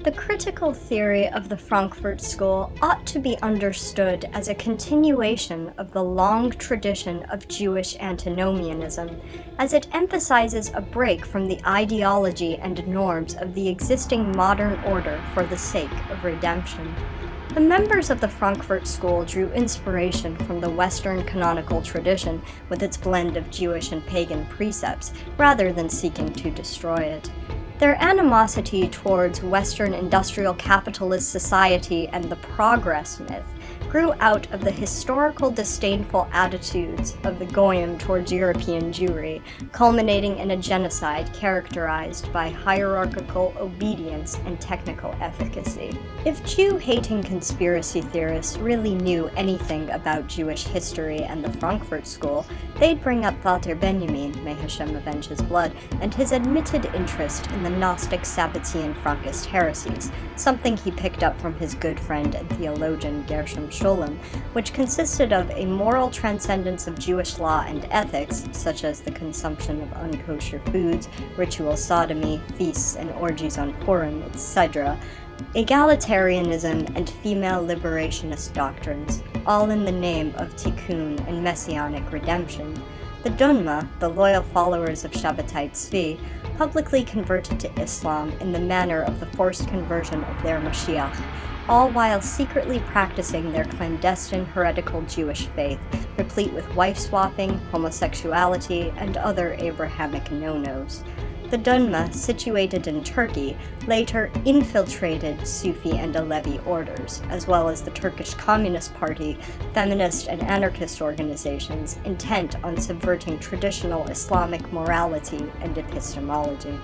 The critical theory of the Frankfurt School ought to be understood as a continuation of the long tradition of Jewish antinomianism, as it emphasizes a break from the ideology and norms of the existing modern order for the sake of redemption. The members of the Frankfurt School drew inspiration from the Western canonical tradition with its blend of Jewish and pagan precepts, rather than seeking to destroy it. Their animosity towards Western industrial capitalist society and the progress myth grew out of the historical disdainful attitudes of the Goyim towards European Jewry, culminating in a genocide characterized by hierarchical obedience and technical efficacy. If Jew-hating conspiracy theorists really knew anything about Jewish history and the Frankfurt School, they'd bring up Walter Benjamin, may HaShem avenge his blood, and his admitted interest in the Gnostic Sabbatian-Frankist heresies, something he picked up from his good friend and theologian Gershom Scholem, which consisted of a moral transcendence of Jewish law and ethics, such as the consumption of unkosher foods, ritual sodomy, feasts and orgies on Purim, etc., egalitarianism, and female liberationist doctrines, all in the name of tikkun and messianic redemption. The Dunma, the loyal followers of Shabbatai Tzvi, publicly converted to Islam in the manner of the forced conversion of their Mashiach, all while secretly practicing their clandestine heretical Jewish faith, replete with wife-swapping, homosexuality, and other Abrahamic no-nos. The Dunma, situated in Turkey, later infiltrated Sufi and Alevi orders, as well as the Turkish Communist Party, feminist and anarchist organizations, intent on subverting traditional Islamic morality and epistemology.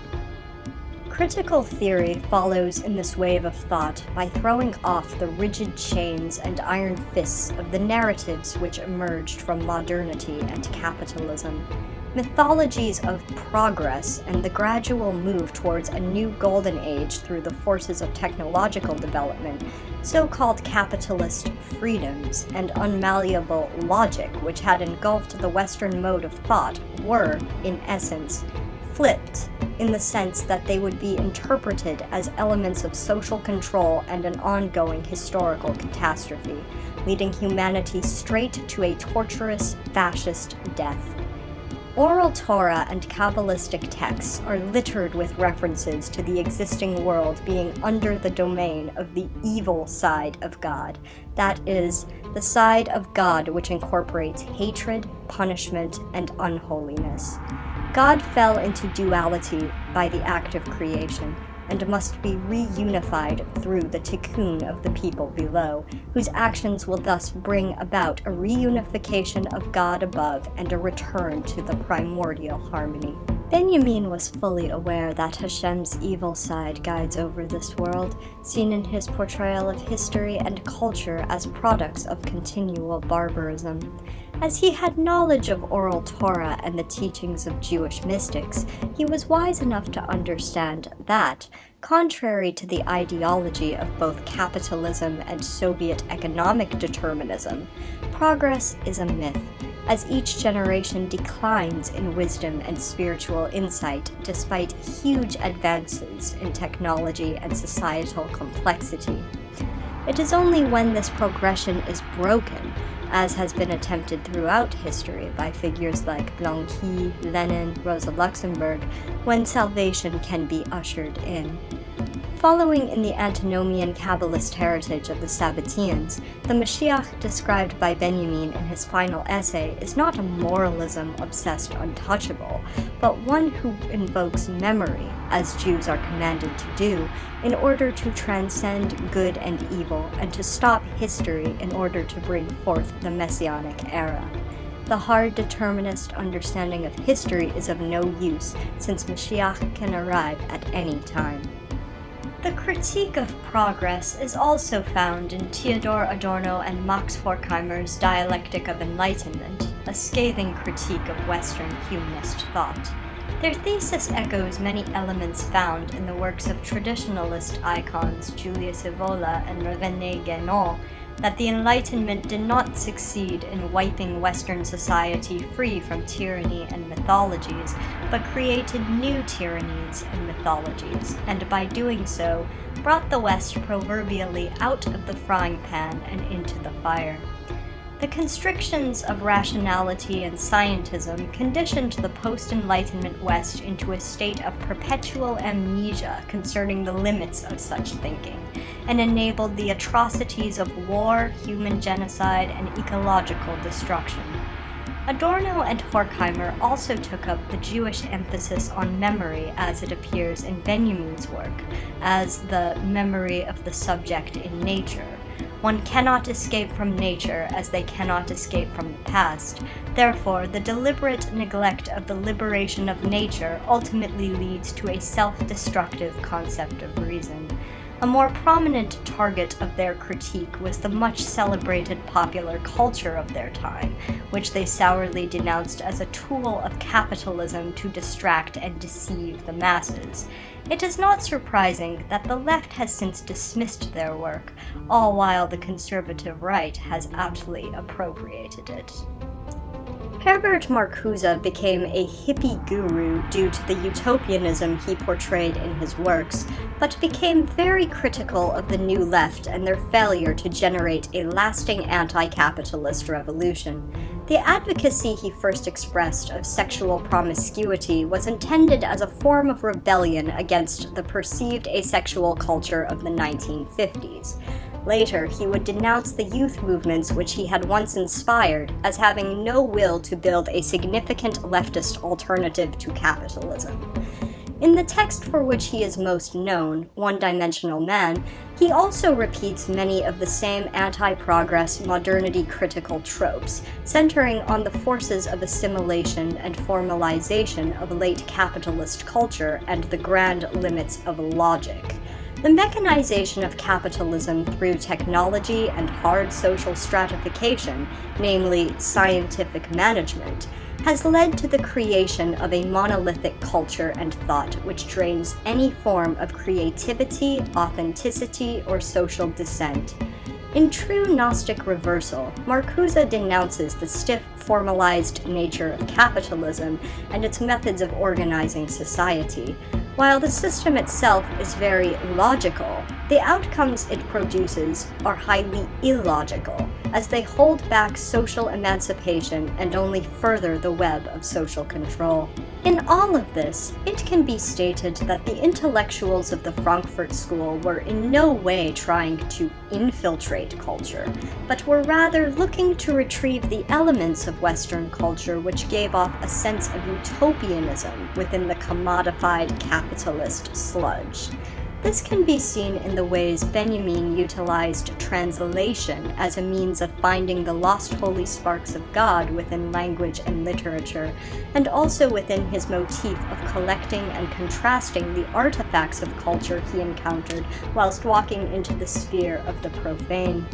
Critical theory follows in this wave of thought by throwing off the rigid chains and iron fists of the narratives which emerged from modernity and capitalism. Mythologies of progress and the gradual move towards a new golden age through the forces of technological development, so-called capitalist freedoms, and unmalleable logic which had engulfed the Western mode of thought were, in essence, flipped, in the sense that they would be interpreted as elements of social control and an ongoing historical catastrophe, leading humanity straight to a torturous, fascist death. Oral Torah and Kabbalistic texts are littered with references to the existing world being under the domain of the evil side of God, that is, the side of God which incorporates hatred, punishment, and unholiness. God fell into duality by the act of creation, and must be reunified through the tikkun of the people below, whose actions will thus bring about a reunification of God above and a return to the primordial harmony. Benjamin was fully aware that Hashem's evil side guides over this world, seen in his portrayal of history and culture as products of continual barbarism. As he had knowledge of Oral Torah and the teachings of Jewish mystics, he was wise enough to understand that, contrary to the ideology of both capitalism and Soviet economic determinism, progress is a myth, as each generation declines in wisdom and spiritual insight despite huge advances in technology and societal complexity. It is only when this progression is broken, as has been attempted throughout history by figures like Blanqui, Lenin, Rosa Luxemburg, when salvation can be ushered in. Following in the Antinomian Kabbalist heritage of the Sabbatians, the Mashiach described by Benjamin in his final essay is not a moralism-obsessed untouchable, but one who invokes memory, as Jews are commanded to do, in order to transcend good and evil and to stop history in order to bring forth the Messianic era. The hard determinist understanding of history is of no use, since Mashiach can arrive at any time. The critique of progress is also found in Theodor Adorno and Max Horkheimer's Dialectic of Enlightenment, a scathing critique of Western humanist thought. Their thesis echoes many elements found in the works of traditionalist icons Julius Evola and René Guénon, that the Enlightenment did not succeed in wiping Western society free from tyranny and mythologies, but created new tyrannies and mythologies, and by doing so, brought the West proverbially out of the frying pan and into the fire. The constrictions of rationality and scientism conditioned the post-Enlightenment West into a state of perpetual amnesia concerning the limits of such thinking, and enabled the atrocities of war, human genocide, and ecological destruction. Adorno and Horkheimer also took up the Jewish emphasis on memory as it appears in Benjamin's work, as the memory of the subject in nature. One cannot escape from nature as they cannot escape from the past. Therefore, the deliberate neglect of the liberation of nature ultimately leads to a self-destructive concept of reason. A more prominent target of their critique was the much celebrated popular culture of their time, which they sourly denounced as a tool of capitalism to distract and deceive the masses. It is not surprising that the left has since dismissed their work, all while the conservative right has aptly appropriated it. Herbert Marcuse became a hippie guru due to the utopianism he portrayed in his works, but became very critical of the New Left and their failure to generate a lasting anti-capitalist revolution. The advocacy he first expressed of sexual promiscuity was intended as a form of rebellion against the perceived asexual culture of the 1950s. Later, he would denounce the youth movements which he had once inspired as having no will to build a significant leftist alternative to capitalism. In the text for which he is most known, One-Dimensional Man, he also repeats many of the same anti-progress, modernity-critical tropes, centering on the forces of assimilation and formalization of late capitalist culture and the grand limits of logic. The mechanization of capitalism through technology and hard social stratification, namely scientific management, has led to the creation of a monolithic culture and thought which drains any form of creativity, authenticity, or social dissent. In true Gnostic reversal, Marcuse denounces the stiff, formalized nature of capitalism and its methods of organizing society. While the system itself is very logical, the outcomes it produces are highly illogical, as they hold back social emancipation and only further the web of social control. In all of this, it can be stated that the intellectuals of the Frankfurt School were in no way trying to infiltrate culture, but were rather looking to retrieve the elements of Western culture which gave off a sense of utopianism within the commodified capitalist sludge. This can be seen in the ways Benjamin utilized translation as a means of finding the lost holy sparks of God within language and literature, and also within his motif of collecting and contrasting the artifacts of culture he encountered whilst walking into the sphere of the profane.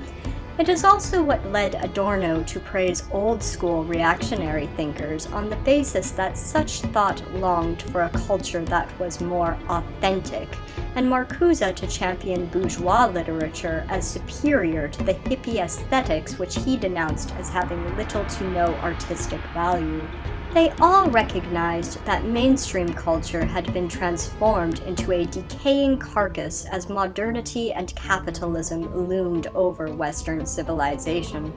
It is also what led Adorno to praise old-school reactionary thinkers on the basis that such thought longed for a culture that was more authentic, and Marcuse to champion bourgeois literature as superior to the hippie aesthetics which he denounced as having little to no artistic value. They all recognized that mainstream culture had been transformed into a decaying carcass as modernity and capitalism loomed over Western civilization.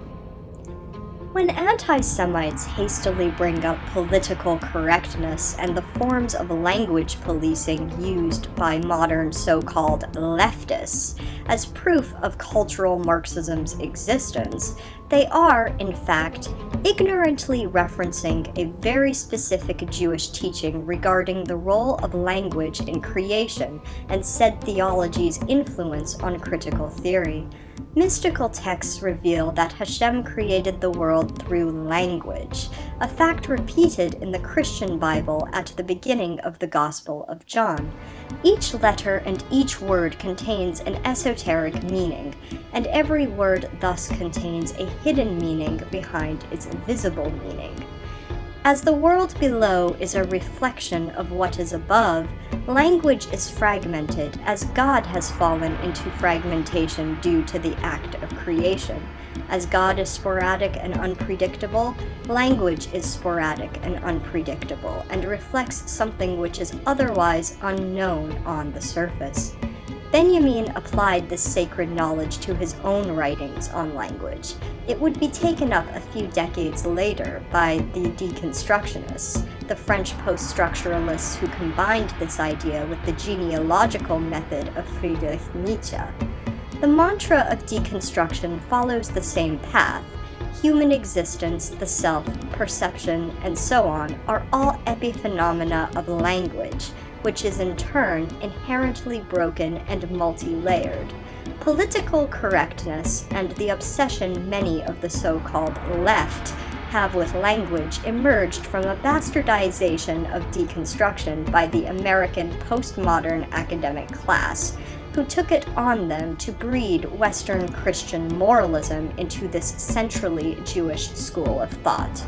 When anti-Semites hastily bring up political correctness and the forms of language policing used by modern so-called leftists as proof of cultural Marxism's existence, they are, in fact, ignorantly referencing a very specific Jewish teaching regarding the role of language in creation and said theology's influence on critical theory. Mystical texts reveal that HaShem created the world through language, a fact repeated in the Christian Bible at the beginning of the Gospel of John. Each letter and each word contains an esoteric meaning, and every word thus contains a hidden meaning behind its visible meaning. As the world below is a reflection of what is above, language is fragmented as God has fallen into fragmentation due to the act of creation. As God is sporadic and unpredictable, language is sporadic and unpredictable and reflects something which is otherwise unknown on the surface. Benjamin applied this sacred knowledge to his own writings on language. It would be taken up a few decades later by the deconstructionists, the French post-structuralists who combined this idea with the genealogical method of Friedrich Nietzsche. The mantra of deconstruction follows the same path. Human existence, the self, perception, and so on are all epiphenomena of language, which is in turn inherently broken and multi-layered. Political correctness and the obsession many of the so-called left have with language emerged from a bastardization of deconstruction by the American postmodern academic class, who took it on them to breed Western Christian moralism into this centrally Jewish school of thought.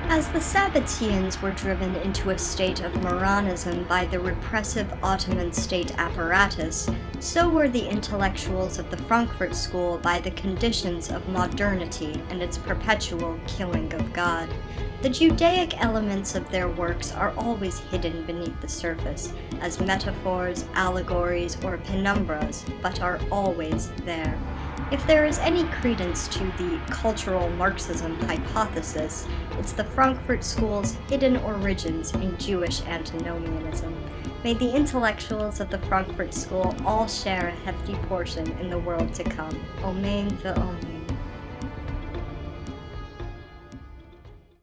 As the Sabbateans were driven into a state of Moranism by the repressive Ottoman state apparatus, so were the intellectuals of the Frankfurt School by the conditions of modernity and its perpetual killing of God. The Judaic elements of their works are always hidden beneath the surface, as metaphors, allegories, or penumbras, but are always there. If there is any credence to the cultural Marxism hypothesis, it's the Frankfurt School's hidden origins in Jewish antinomianism. May the intellectuals of the Frankfurt School all share a hefty portion in the world to come. Amen ve'amen.